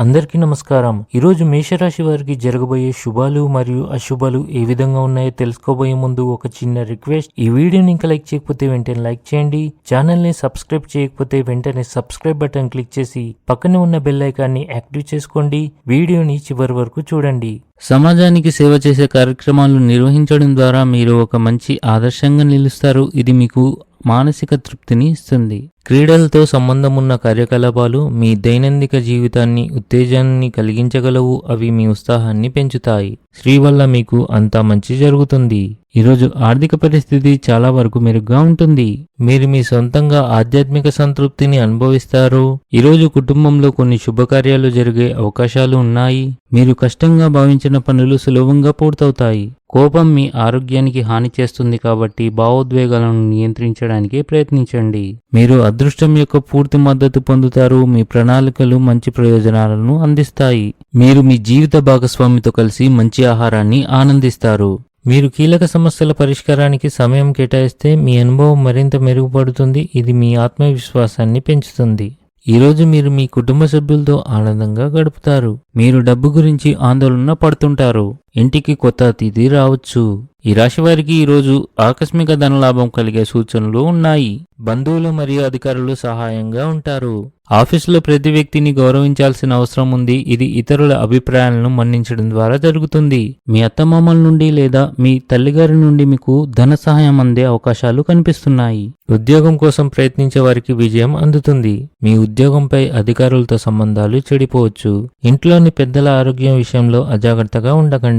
అందరికీ నమస్కారం. ఈరోజు మేషరాశి వారికి జరగబోయే శుభాలు మరియు అశుభాలు ఏ విధంగా ఉన్నాయో తెలుసుకోబోయే ముందు ఒక చిన్న రిక్వెస్ట్. ఈ వీడియోని ఇంకా లైక్ చేయకపోతే వెంటనే లైక్ చేయండి. ఛానల్ ని సబ్స్క్రైబ్ చేయకపోతే వెంటనే సబ్స్క్రైబ్ బటన్ క్లిక్ చేసి పక్కనే ఉన్న బెల్ ఐకాన్ని యాక్టివ్ చేసుకోండి. వీడియోని చివరి వరకు చూడండి. సమాజానికి సేవ చేసే కార్యక్రమాలు నిర్వహించడం ద్వారా మీరు ఒక మంచి ఆదర్శంగా నిలుస్తారు. ఇది మీకు మానసిక తృప్తిని ఇస్తుంది. క్రీడలతో సంబంధం ఉన్న కార్యకలాపాలు మీ దైనందిక జీవితాన్ని ఉత్తేజాన్ని కలిగించగలవు. అవి మీ ఉత్సాహాన్ని పెంచుతాయి. స్త్రీ వల్ల మీకు అంతా మంచి జరుగుతుంది. ఈరోజు ఆర్థిక పరిస్థితి చాలా వరకు మెరుగ్గా ఉంటుంది. మీరు మీ సొంతంగా ఆధ్యాత్మిక సంతృప్తిని అనుభవిస్తారు. ఈరోజు కుటుంబంలో కొన్ని శుభకార్యాలు జరిగే అవకాశాలు ఉన్నాయి. మీరు కష్టంగా భావించిన పనులు సులభంగా పూర్తవుతాయి. కోపం మీ ఆరోగ్యానికి హాని చేస్తుంది కాబట్టి భావోద్వేగాలను నియంత్రించడానికి ప్రయత్నించండి. మీరు అదృష్టం యొక్క పూర్తి మద్దతు పొందుతారు. మీ ప్రణాళికలు మంచి ప్రయోజనాలను అందిస్తాయి. మీరు మీ జీవిత భాగస్వామితో కలిసి మంచి ఆహారాన్ని ఆనందిస్తారు. మీరు కీలక సమస్యల పరిష్కారానికి సమయం కేటాయిస్తే మీ అనుభవం మరింత మెరుగుపడుతుంది. ఇది మీ ఆత్మవిశ్వాసాన్ని పెంచుతుంది. ఈరోజు మీరు మీ కుటుంబ సభ్యులతో ఆనందంగా గడుపుతారు. మీరు డబ్బు గురించి ఆందోళన పడుతుంటారు. ఇంటికి కొత్త అతిథి రావచ్చు. ఈ రాశి వారికి ఈరోజు ఆకస్మిక ధనలాభం కలిగే సూచనలు ఉన్నాయి. బంధువులు మరియు అధికారులు సహాయంగా ఉంటారు. ఆఫీసులో ప్రతి వ్యక్తిని గౌరవించాల్సిన అవసరం ఉంది. ఇది ఇతరుల అభిప్రాయాలను మన్నించడం ద్వారా జరుగుతుంది. మీ అత్తమామల నుండి లేదా మీ తల్లిగారి నుండి మీకు ధన సహాయం అందే అవకాశాలు కనిపిస్తున్నాయి. ఉద్యోగం కోసం ప్రయత్నించే వారికి విజయం అందుతుంది. మీ ఉద్యోగంపై అధికారులతో సంబంధాలు చెడిపోవచ్చు. ఇంట్లోని పెద్దల ఆరోగ్యం విషయంలో అజాగ్రత్తగా ఉండకండి.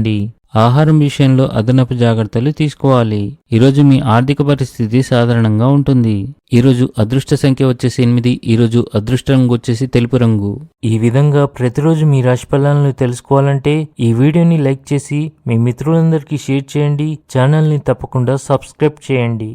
ఆహారం విషయంలో అదనపు జాగ్రత్తలు తీసుకోవాలి. ఈరోజు మీ ఆర్థిక పరిస్థితి సాధారణంగా ఉంటుంది. ఈరోజు అదృష్ట సంఖ్య వచ్చేసి 8. ఈరోజు అదృష్ట రంగు వచ్చేసి తెలుపు రంగు. ఈ విధంగా ప్రతిరోజు మీ రాశి ఫలాలను తెలుసుకోవాలంటే ఈ వీడియోని లైక్ చేసి మీ మిత్రులందరికీ షేర్ చేయండి. ఛానల్ని తప్పకుండా సబ్స్క్రైబ్ చేయండి.